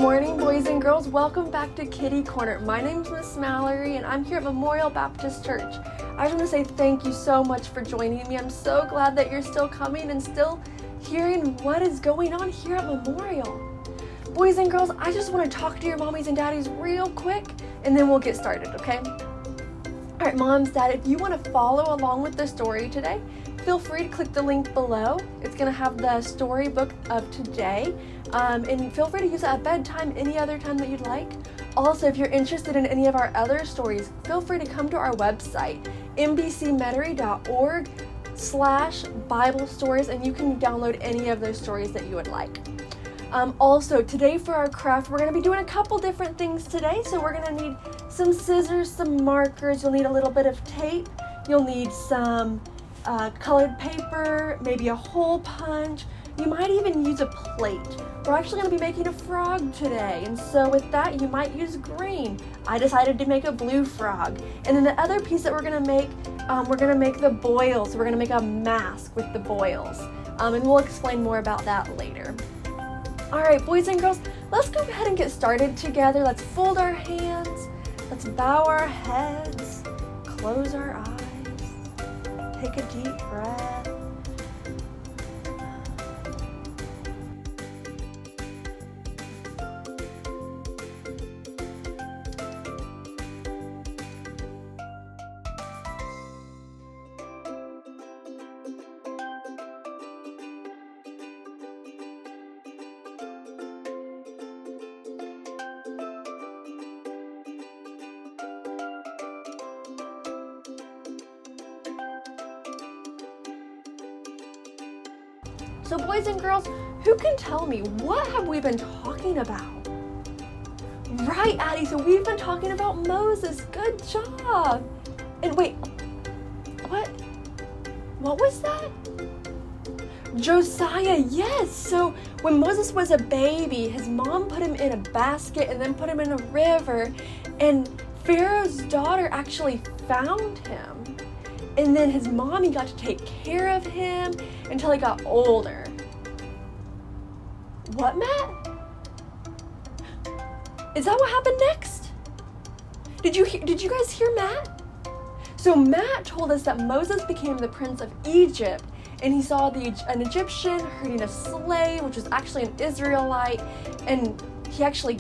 morning, boys and girls. Welcome back to Kiddie Korner. My name's Miss Mallory, and I'm here at Memorial Baptist Church. I just want to say thank you so much for joining me. I'm so glad that you're still coming and still hearing what is going on here at Memorial. Boys and girls, I just want to talk to your mommies and daddies real quick, and then we'll get started, okay? All right, moms, dad, if you want to follow along with the story today, feel free to click the link below. It's going to have the storybook of today, and feel free to use it at bedtime, any other time that you'd like. Also, if you're interested in any of our other stories, feel free to come to our website, mbcmetairie.org/Bible stories, and you can download any of those stories that you would like. Also, today for our craft, we're going to be doing a couple different things today. So we're going to need some scissors, some markers, you'll need a little bit of tape, you'll need some colored paper, maybe a hole punch. You might even use a plate. We're actually going to be making a frog today, and so with that you might use green. I decided to make a blue frog. And then the other piece that we're going to make the boils. We're going to make a mask with the boils, and we'll explain more about that later. All right, boys and girls, let's go ahead and get started together. Let's fold our hands, let's bow our heads, close our eyes, take a deep breath. So boys and girls, who can tell me, what have we been talking about? Right, Addie, so we've been talking about Moses. Good job. And wait, what was that? Josiah, yes. So when Moses was a baby, his mom put him in a basket and then put him in a river, and Pharaoh's daughter actually found him. And then his mommy got to take care of him until he got older. What, Matt? Is that what happened next? Did you guys hear Matt? So Matt told us that Moses became the prince of Egypt, and he saw an Egyptian hurting a slave, which was actually an Israelite, and he actually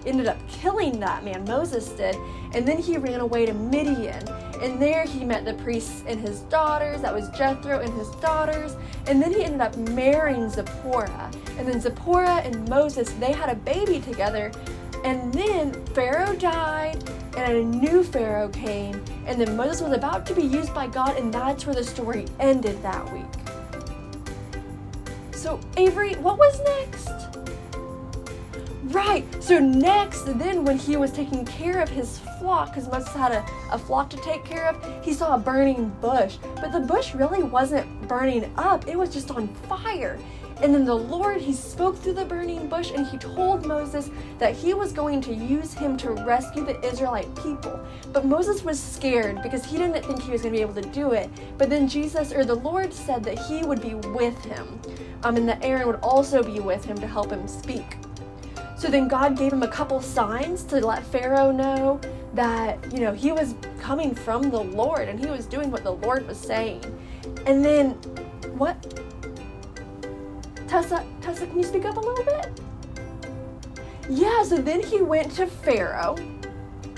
ended up killing that man, Moses did, and then he ran away to Midian, and there he met the priests and his daughters. That was Jethro and his daughters, and then he ended up marrying Zipporah, and then Zipporah and Moses, they had a baby together, and then Pharaoh died, and a new Pharaoh came, and then Moses was about to be used by God, and that's where the story ended that week. So Avery, what was next? Right, so next, then when he was taking care of his flock, because Moses had a flock to take care of, he saw a burning bush. But the bush really wasn't burning up, it was just on fire. And then the Lord, he spoke through the burning bush, and he told Moses that he was going to use him to rescue the Israelite people. But Moses was scared because he didn't think he was going to be able to do it. But then the Lord said that he would be with him, and that Aaron would also be with him to help him speak. So then God gave him a couple signs to let Pharaoh know that, he was coming from the Lord and he was doing what the Lord was saying. And then, what? Tessa, can you speak up a little bit? Yeah, so then he went to Pharaoh.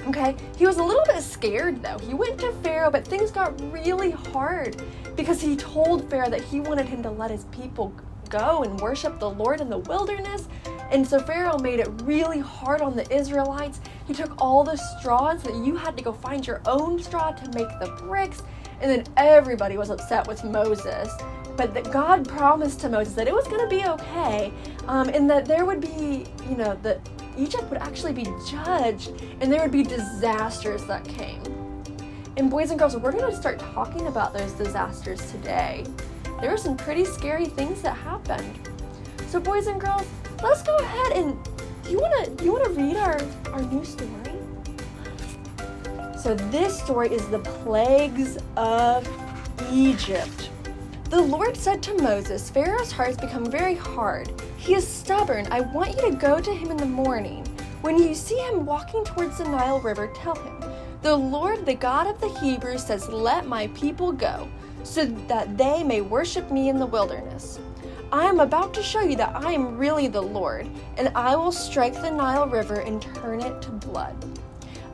Okay, he was a little bit scared though. He went to Pharaoh, but things got really hard because he told Pharaoh that he wanted him to let his people go and worship the Lord in the wilderness. And so Pharaoh made it really hard on the Israelites. He took all the straw so that you had to go find your own straw to make the bricks. And then everybody was upset with Moses. But that God promised to Moses that it was going to be okay, and that there would be, that Egypt would actually be judged, and there would be disasters that came. And boys and girls, we're going to start talking about those disasters today. There were some pretty scary things that happened. So boys and girls, let's go ahead and, do you want to read our new story? So this story is the plagues of Egypt. The Lord said to Moses, Pharaoh's heart has become very hard. He is stubborn. I want you to go to him in the morning. When you see him walking towards the Nile River, tell him, the Lord, the God of the Hebrews, says, let my people go, so that they may worship me in the wilderness. I am about to show you that I am really the Lord, and I will strike the Nile River and turn it to blood.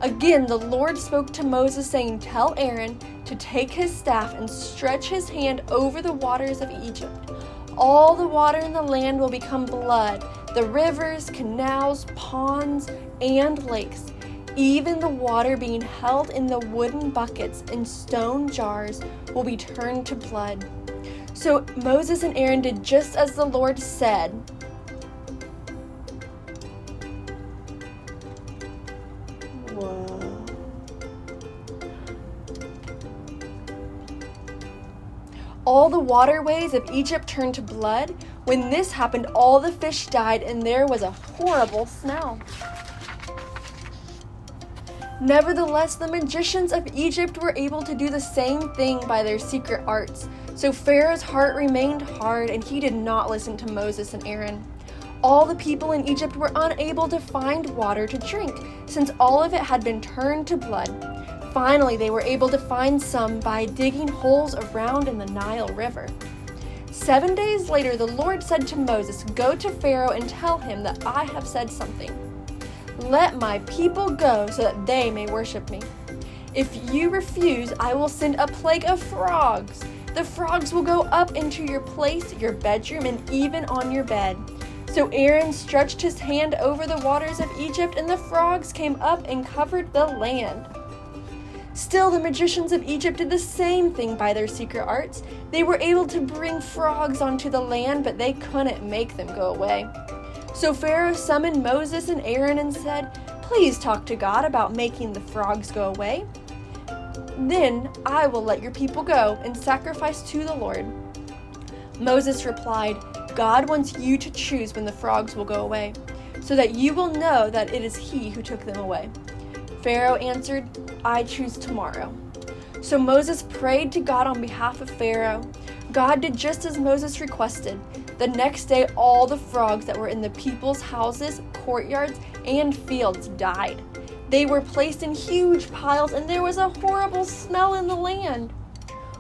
Again, the Lord spoke to Moses, saying, tell Aaron to take his staff and stretch his hand over the waters of Egypt. All the water in the land will become blood, the rivers, canals, ponds, and lakes. Even the water being held in the wooden buckets and stone jars will be turned to blood. So Moses and Aaron did just as the Lord said. Whoa. All the waterways of Egypt turned to blood. When this happened, all the fish died, and there was a horrible smell. Nevertheless, the magicians of Egypt were able to do the same thing by their secret arts. So Pharaoh's heart remained hard, and he did not listen to Moses and Aaron. All the people in Egypt were unable to find water to drink, since all of it had been turned to blood. Finally, they were able to find some by digging holes around in the Nile River. 7 days later, the Lord said to Moses, go to Pharaoh and tell him that I have said something. Let my people go so that they may worship me. If you refuse, I will send a plague of frogs. The frogs will go up into your place, your bedroom, and even on your bed. So Aaron stretched his hand over the waters of Egypt, and the frogs came up and covered the land. Still, the magicians of Egypt did the same thing by their secret arts. They were able to bring frogs onto the land, but they couldn't make them go away. So Pharaoh summoned Moses and Aaron and said, please talk to God about making the frogs go away. Then I will let your people go and sacrifice to the Lord. Moses replied, God wants you to choose when the frogs will go away, so that you will know that it is he who took them away. Pharaoh answered, I choose tomorrow. So Moses prayed to God on behalf of Pharaoh. God did just as Moses requested. The next day, all the frogs that were in the people's houses, courtyards, and fields died. They were placed in huge piles, and there was a horrible smell in the land.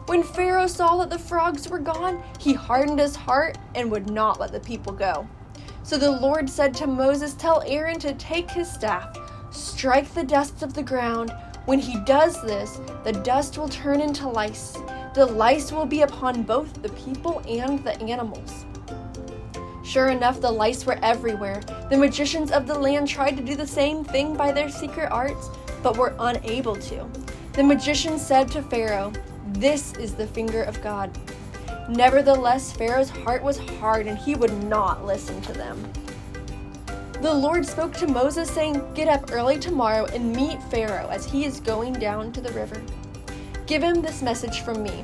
When Pharaoh saw that the frogs were gone, he hardened his heart and would not let the people go. So the Lord said to Moses, tell Aaron to take his staff, strike the dust of the ground. When he does this, the dust will turn into lice. The lice will be upon both the people and the animals. Sure enough, the lice were everywhere. The magicians of the land tried to do the same thing by their secret arts, but were unable to. The magicians said to Pharaoh, this is the finger of God. Nevertheless, Pharaoh's heart was hard, and he would not listen to them. The Lord spoke to Moses, saying, get up early tomorrow and meet Pharaoh as he is going down to the river. Give him this message from me.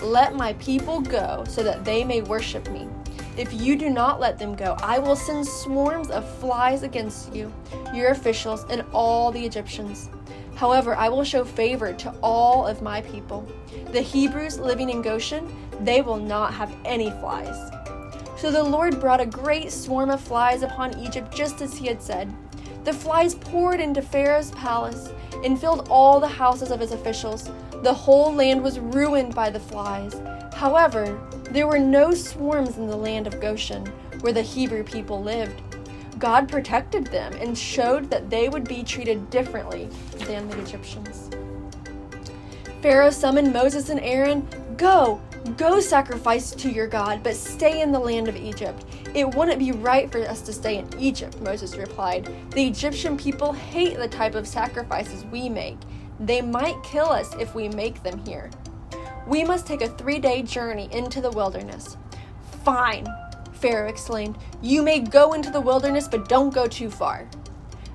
Let my people go so that they may worship me. If you do not let them go, I will send swarms of flies against you, your officials, and all the Egyptians. However, I will show favor to all of my people. The Hebrews living in Goshen, they will not have any flies. So the Lord brought a great swarm of flies upon Egypt, just as he had said. The flies poured into Pharaoh's palace and filled all the houses of his officials. The whole land was ruined by the flies. However, there were no swarms in the land of Goshen, where the Hebrew people lived. God protected them and showed that they would be treated differently than the Egyptians. Pharaoh summoned Moses and Aaron. Go sacrifice to your God, but stay in the land of Egypt. It wouldn't be right for us to stay in Egypt, Moses replied. The Egyptian people hate the type of sacrifices we make. They might kill us if we make them here. We must take a 3-day journey into the wilderness. Fine, Pharaoh exclaimed. You may go into the wilderness, but don't go too far.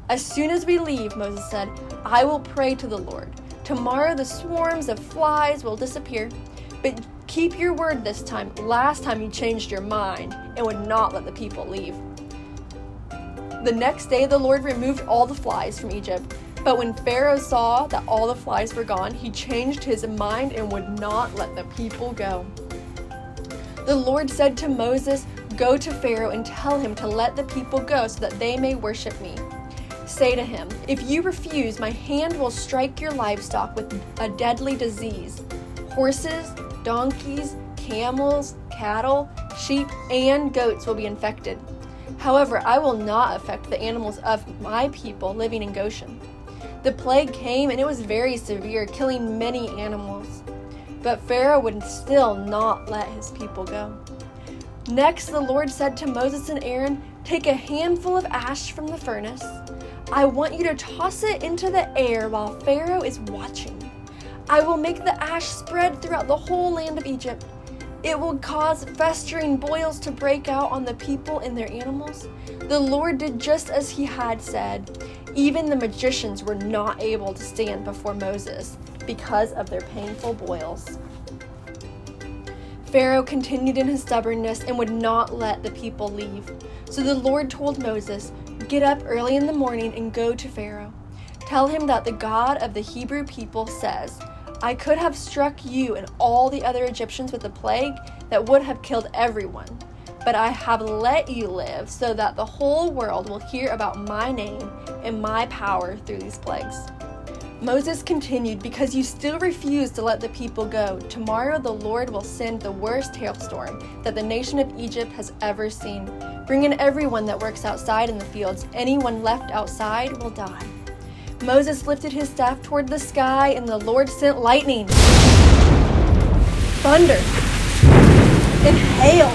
As soon as we leave, Moses said, I will pray to the Lord. Tomorrow the swarms of flies will disappear. But keep your word this time. Last time you changed your mind and would not let the people leave. The next day the Lord removed all the flies from Egypt. But when Pharaoh saw that all the flies were gone, he changed his mind and would not let the people go. The Lord said to Moses, "Go to Pharaoh and tell him to let the people go so that they may worship me. Say to him, if you refuse, my hand will strike your livestock with a deadly disease. Horses, donkeys, camels, cattle, sheep, and goats will be infected. However, I will not affect the animals of my people living in Goshen." The plague came and it was very severe, killing many animals. But Pharaoh would still not let his people go. Next, the Lord said to Moses and Aaron, "Take a handful of ash from the furnace. I want you to toss it into the air while Pharaoh is watching. I will make the ash spread throughout the whole land of Egypt. It will cause festering boils to break out on the people and their animals." The Lord did just as he had said. Even the magicians were not able to stand before Moses because of their painful boils. Pharaoh continued in his stubbornness and would not let the people leave. So the Lord told Moses, "Get up early in the morning and go to Pharaoh. Tell him that the God of the Hebrew people says, I could have struck you and all the other Egyptians with a plague that would have killed everyone. But I have let you live so that the whole world will hear about my name and my power through these plagues." Moses continued, "Because you still refuse to let the people go, tomorrow the Lord will send the worst hailstorm that the nation of Egypt has ever seen. Bring in everyone that works outside in the fields. Anyone left outside will die." Moses lifted his staff toward the sky, and the Lord sent lightning, thunder, and hail.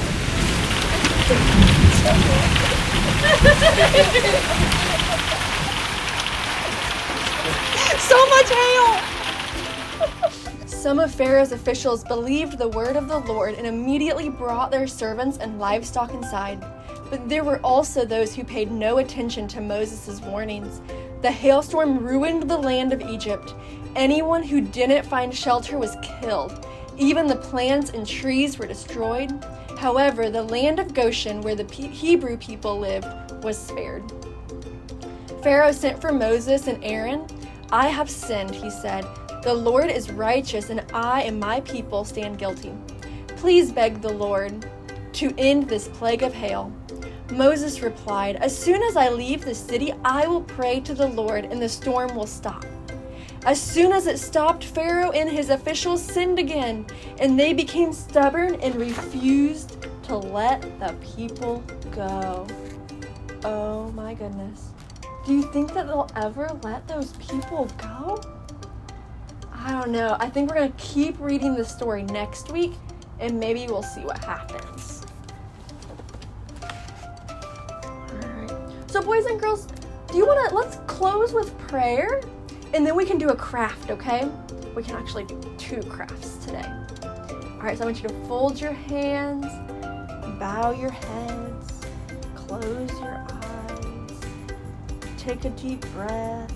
So much hail! Some of Pharaoh's officials believed the word of the Lord and immediately brought their servants and livestock inside. But there were also those who paid no attention to Moses' warnings. The hailstorm ruined the land of Egypt. Anyone who didn't find shelter was killed. Even the plants and trees were destroyed. However, the land of Goshen, where the Hebrew people lived, was spared. Pharaoh sent for Moses and Aaron. "I have sinned," he said. "The Lord is righteous, and I and my people stand guilty. Please beg the Lord to end this plague of hail." Moses replied, "As soon as I leave the city, I will pray to the Lord, and the storm will stop." As soon as it stopped, Pharaoh and his officials sinned again, and they became stubborn and refused to let the people go. Oh my goodness. Do you think that they'll ever let those people go? I don't know. I think we're going to keep reading the story next week, and maybe we'll see what happens. Alright. So boys and girls, let's close with prayer, and then we can do a craft, okay? We can actually do 2 crafts today. Alright, so I want you to fold your hands, bow your heads, close your eyes, take a deep breath.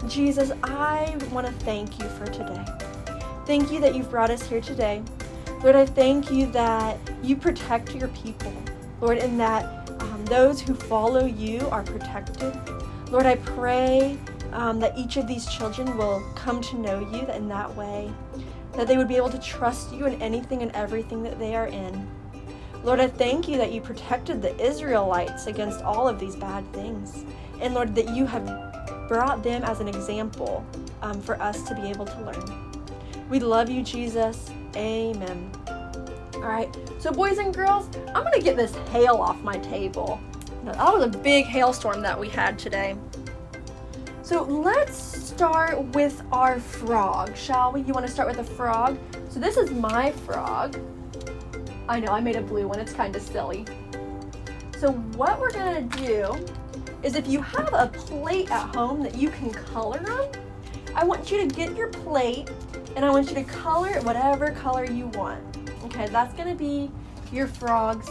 Jesus, I want to thank you for today. Thank you that you've brought us here today. Lord, I thank you that you protect your people, Lord, and that those who follow you are protected. Lord, I pray that each of these children will come to know you in that way, that they would be able to trust you in anything and everything that they are in. Lord, I thank you that you protected the Israelites against all of these bad things. And Lord, that you have brought them as an example for us to be able to learn. We love you, Jesus. Amen. All right, so boys and girls, I'm gonna get this hail off my table. Now, that was a big hailstorm that we had today. So let's start with our frog, shall we? You wanna start with a frog? So this is my frog. I know, I made a blue one, it's kind of silly. So what we're gonna do is, if you have a plate at home that you can color on, I want you to get your plate and I want you to color it whatever color you want. Okay, that's gonna be your frog's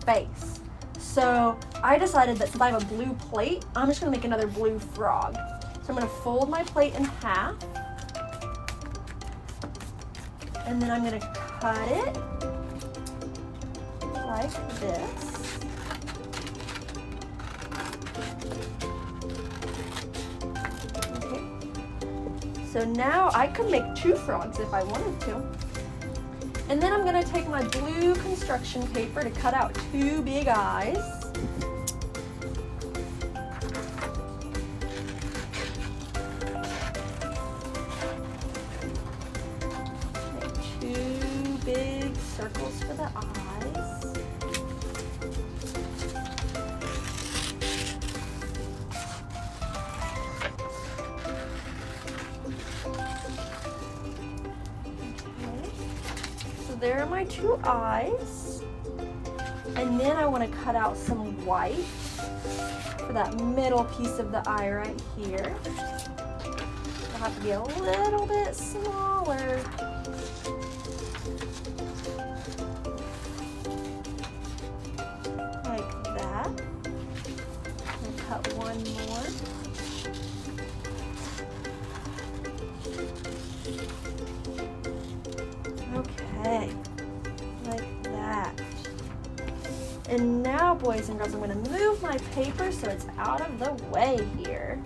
face. So I decided that since I have a blue plate, I'm just gonna make another blue frog. So I'm gonna fold my plate in half, and then I'm gonna cut it like this. Okay. So now I could make 2 frogs if I wanted to. And then I'm gonna take my blue construction paper to cut out 2 big eyes. Make 2 big circles for the eyes. There are my 2 eyes, and then I want to cut out some white for that middle piece of the eye right here. It'll have to be a little bit smaller. Like that. And cut one more. Okay, like that. And now, boys and girls, I'm going to move my paper so it's out of the way here,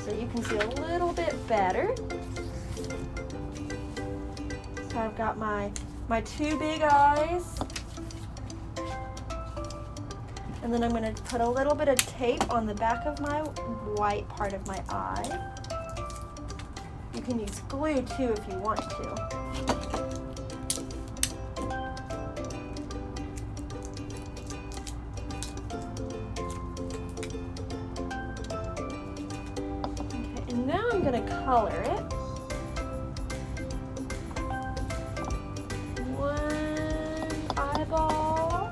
so you can see a little bit better. So I've got my 2 big eyes, and then I'm going to put a little bit of tape on the back of my white part of my eye. You can use glue too if you want to. Now I'm going to color it. One eyeball.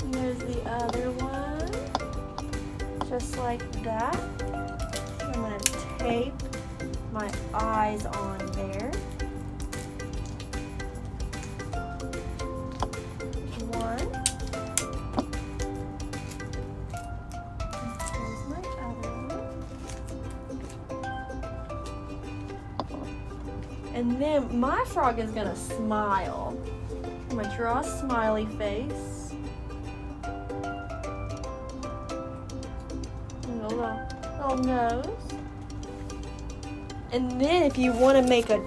And there's the other one. Just like that. I'm going to tape my eyes on there. One. And then my frog is gonna smile. I'm gonna draw a smiley face. And a little nose. And then if you wanna make a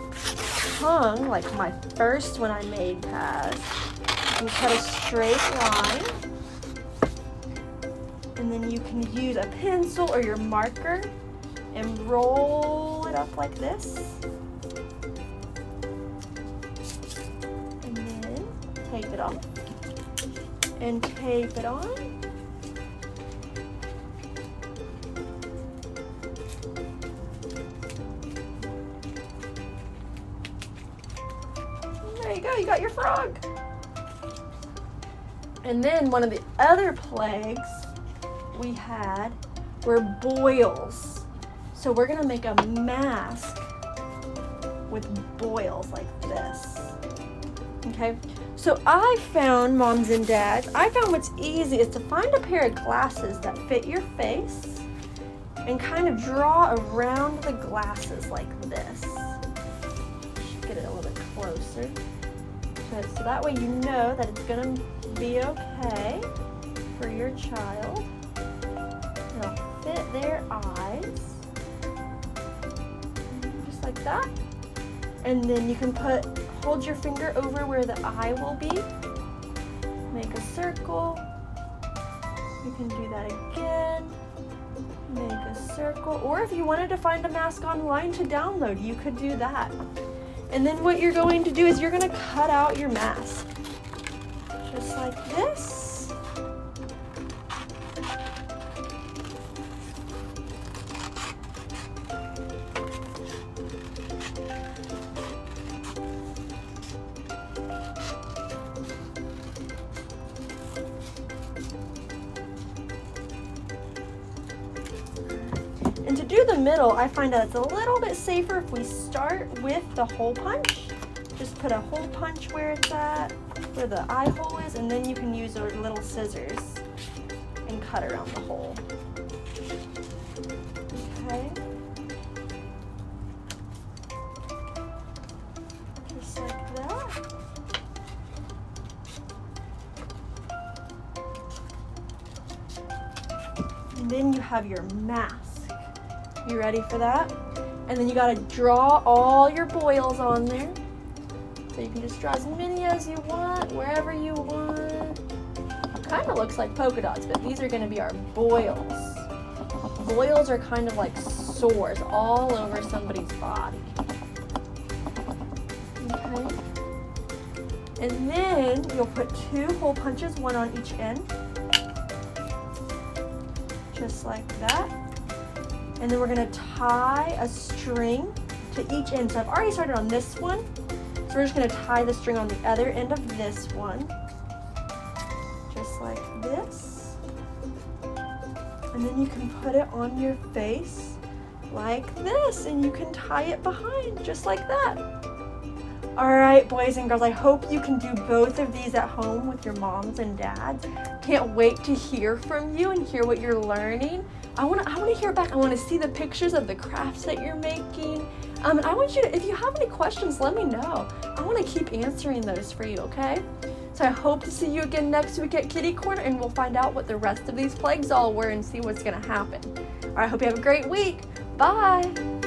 tongue, like my first one I made has, you can cut a straight line. And then you can use a pencil or your marker and roll it up like this. Tape it off and tape it on. There you go, you got your frog. And then one of the other plagues we had were boils. So we're gonna make a mask with boils like this. Okay, so I found, moms and dads, what's easy is to find a pair of glasses that fit your face and kind of draw around the glasses like this. Get it a little bit closer. So that way you know that it's gonna be okay for your child. It'll fit their eyes, just like that. And then you can hold your finger over where the eye will be. Make a circle. You can do that again. Make a circle. Or if you wanted to find a mask online to download, you could do that. And then what you're going to do is you're going to cut out your mask. Just like this. And to do the middle, I find that it's a little bit safer if we start with the hole punch. Just put a hole punch where it's at, where the eye hole is, and then you can use your little scissors and cut around the hole. Okay. Just like that. And then you have your mask. You ready for that? And then you gotta draw all your boils on there. So you can just draw as many as you want, wherever you want. Kind of looks like polka dots, but these are gonna be our boils. Boils are kind of like sores all over somebody's body. Okay. And then you'll put 2 hole punches, 1 on each end. Just like that. And then we're gonna tie a string to each end. So I've already started on this one. So we're just gonna tie the string on the other end of this one. Just like this. And then you can put it on your face like this, and you can tie it behind just like that. All right, boys and girls, I hope you can do both of these at home with your moms and dads. Can't wait to hear from you and hear what you're learning. I want to hear back. I want to see the pictures of the crafts that you're making. And I want you to, if you have any questions, let me know. I want to keep answering those for you, okay? So I hope to see you again next week at Kiddie Korner, and we'll find out what the rest of these plagues all were and see what's going to happen. All right, I hope you have a great week. Bye.